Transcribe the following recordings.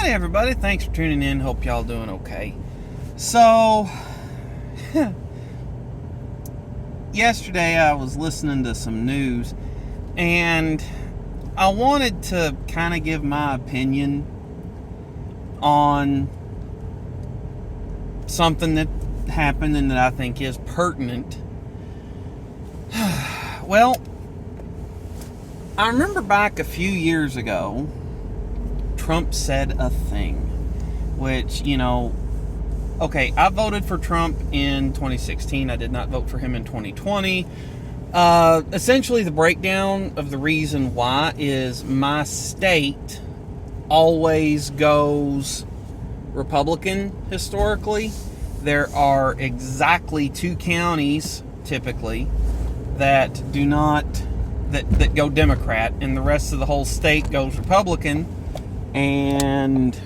Hi everybody, thanks for tuning in. Hope y'all doing okay. So, yesterday I was listening to some news and I wanted to kind of give my opinion on something that happened and that I think is pertinent. Well, I remember back a few years ago, Trump said a thing, which, okay, I voted for Trump in 2016. I did not vote for him in 2020. Essentially, the breakdown of the reason why is my state always goes Republican historically. There are exactly 2 counties, typically, that do not, that go Democrat, and the rest of the whole state goes Republican. And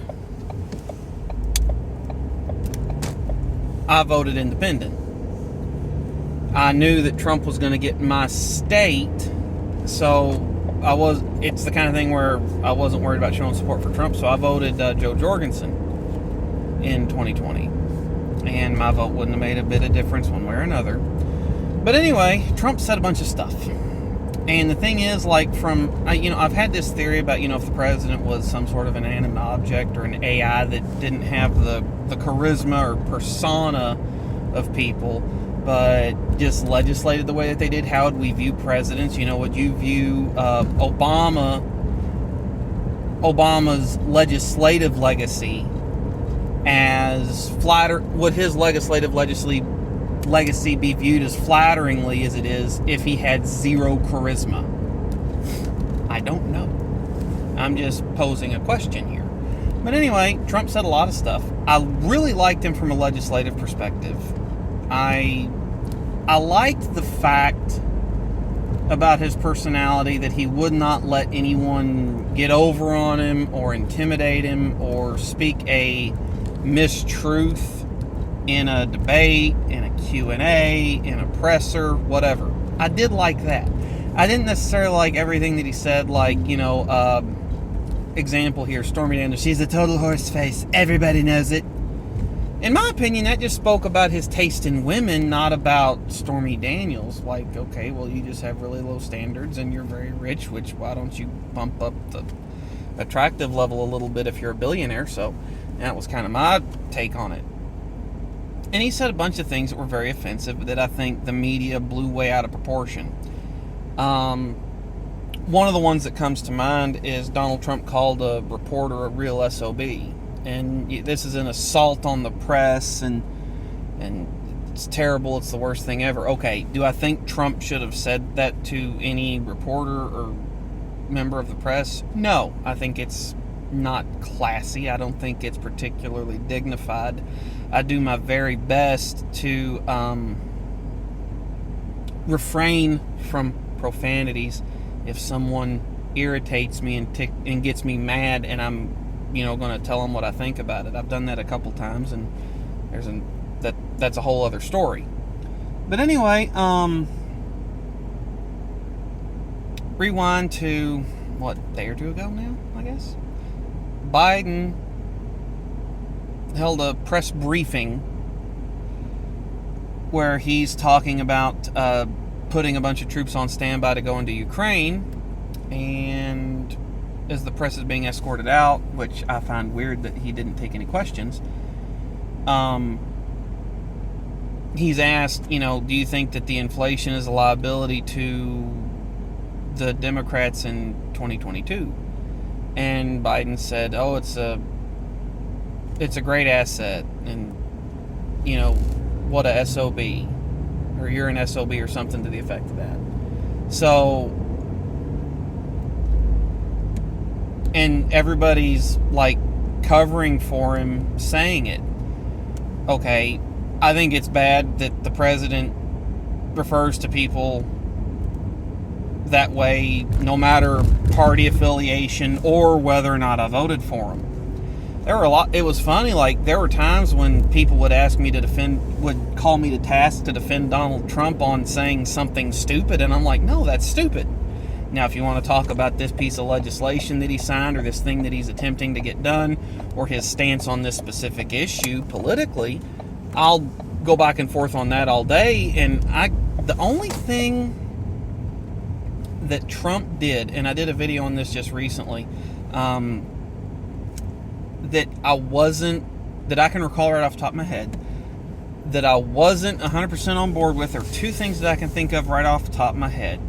I voted independent. I knew that Trump was going to get my state, so it's the kind of thing where I wasn't worried about showing support for Trump, so I voted Joe Jorgensen in 2020. And my vote wouldn't have made a bit of difference one way or another. But anyway, Trump said a bunch of stuff. And the thing is, I've had this theory about, if the president was some sort of an inanimate object or an AI that didn't have the charisma or persona of people, but just legislated the way that they did, how would we view presidents? Would you view Obama's legislative legacy as flatter? Would his legislative legacy be viewed as flatteringly as it is if he had zero charisma? I don't know. I'm just posing a question here. But anyway, Trump said a lot of stuff. I really liked him from a legislative perspective. I liked the fact about his personality that he would not let anyone get over on him or intimidate him or speak a mistruth in a debate, in a Q&A, in a presser, whatever. I did like that. I didn't necessarily like everything that he said, example here, Stormy Daniels, she's a total horse face, everybody knows it. In my opinion, that just spoke about his taste in women, not about Stormy Daniels. Okay, well, you just have really low standards and you're very rich, which why don't you bump up the attractive level a little bit if you're a billionaire? So that was kind of my take on it. And he said a bunch of things that were very offensive that I think the media blew way out of proportion. One of the ones that comes to mind is Donald Trump called a reporter a real SOB. And this is an assault on the press, and it's terrible, it's the worst thing ever. Okay, do I think Trump should have said that to any reporter or member of the press? No, I think it's not classy. I don't think it's particularly dignified. I do my very best to refrain from profanities if someone irritates me and gets me mad, and I'm going to tell them what I think about it. I've done that a couple times, and that's a whole other story. But anyway, rewind to a day or two ago now, I guess. Biden held a press briefing where he's talking about putting a bunch of troops on standby to go into Ukraine, and as the press is being escorted out, which I find weird that he didn't take any questions, he's asked, do you think that the inflation is a liability to the Democrats in 2022? And Biden said, oh, it's a great asset, and what a SOB, or you're an SOB, or something to the effect of that. So, and everybody's covering for him saying it. Okay, I think it's bad that the president refers to people that way, no matter party affiliation or whether or not I voted for him. It was funny, there were times when people would ask me would call me to task to defend Donald Trump on saying something stupid, and I'm like, no, that's stupid. Now, if you want to talk about this piece of legislation that he signed, or this thing that he's attempting to get done, or his stance on this specific issue politically, I'll go back and forth on that all day. And the only thing that Trump did, and I did a video on this just recently, that I can recall right off the top of my head, that I wasn't 100% on board with, are two things that I can think of right off the top of my head.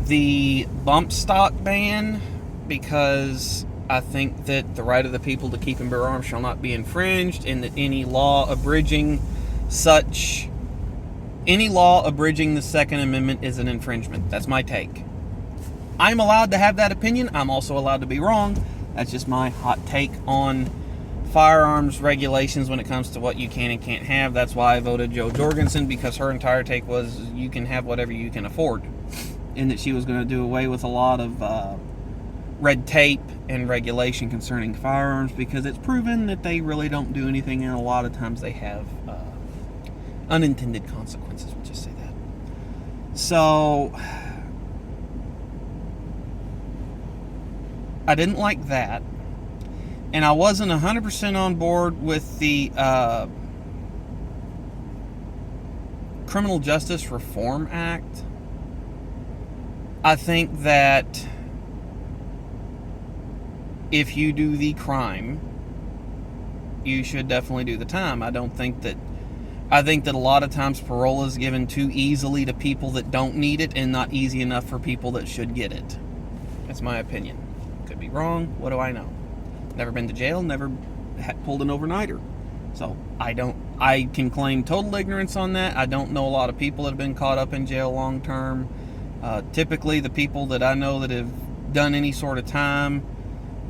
The bump stock ban, because I think that the right of the people to keep and bear arms shall not be infringed, and that any law abridging the Second Amendment is an infringement. That's my take. I'm allowed to have that opinion. I'm also allowed to be wrong. That's just my hot take on firearms regulations when it comes to what you can and can't have. That's why I voted Jo Jorgensen, because her entire take was you can have whatever you can afford, and that she was going to do away with a lot of red tape and regulation concerning firearms, because it's proven that they really don't do anything, and a lot of times they have unintended consequences. We'll just say that. So I didn't like that, and I wasn't 100% on board with the Criminal Justice Reform Act. I think that if you do the crime, you should definitely do the time. I think that a lot of times parole is given too easily to people that don't need it, and not easy enough for people that should get it. That's my opinion. Could be wrong. What do I know? Never been to jail, never pulled an overnighter. So I can claim total ignorance on that. I don't know a lot of people that have been caught up in jail long term. Typically, the people that I know that have done any sort of time,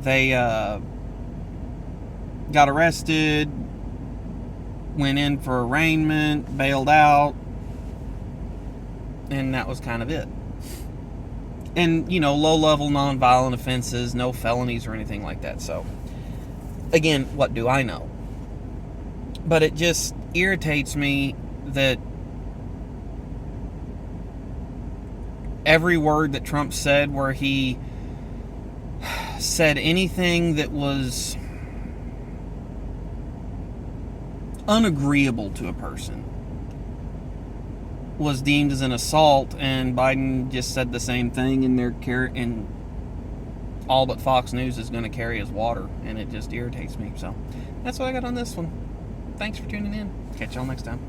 they got arrested, went in for arraignment, bailed out, and that was kind of it. And, low-level non-violent offenses, no felonies or anything like that. So, again, what do I know? But it just irritates me that every word that Trump said, where he said anything that was unagreeable to a person, was deemed as an assault, and Biden just said the same thing, and all but Fox News is going to carry his water, and it just irritates me. So that's what I got on this one. Thanks for tuning in. Catch y'all next time.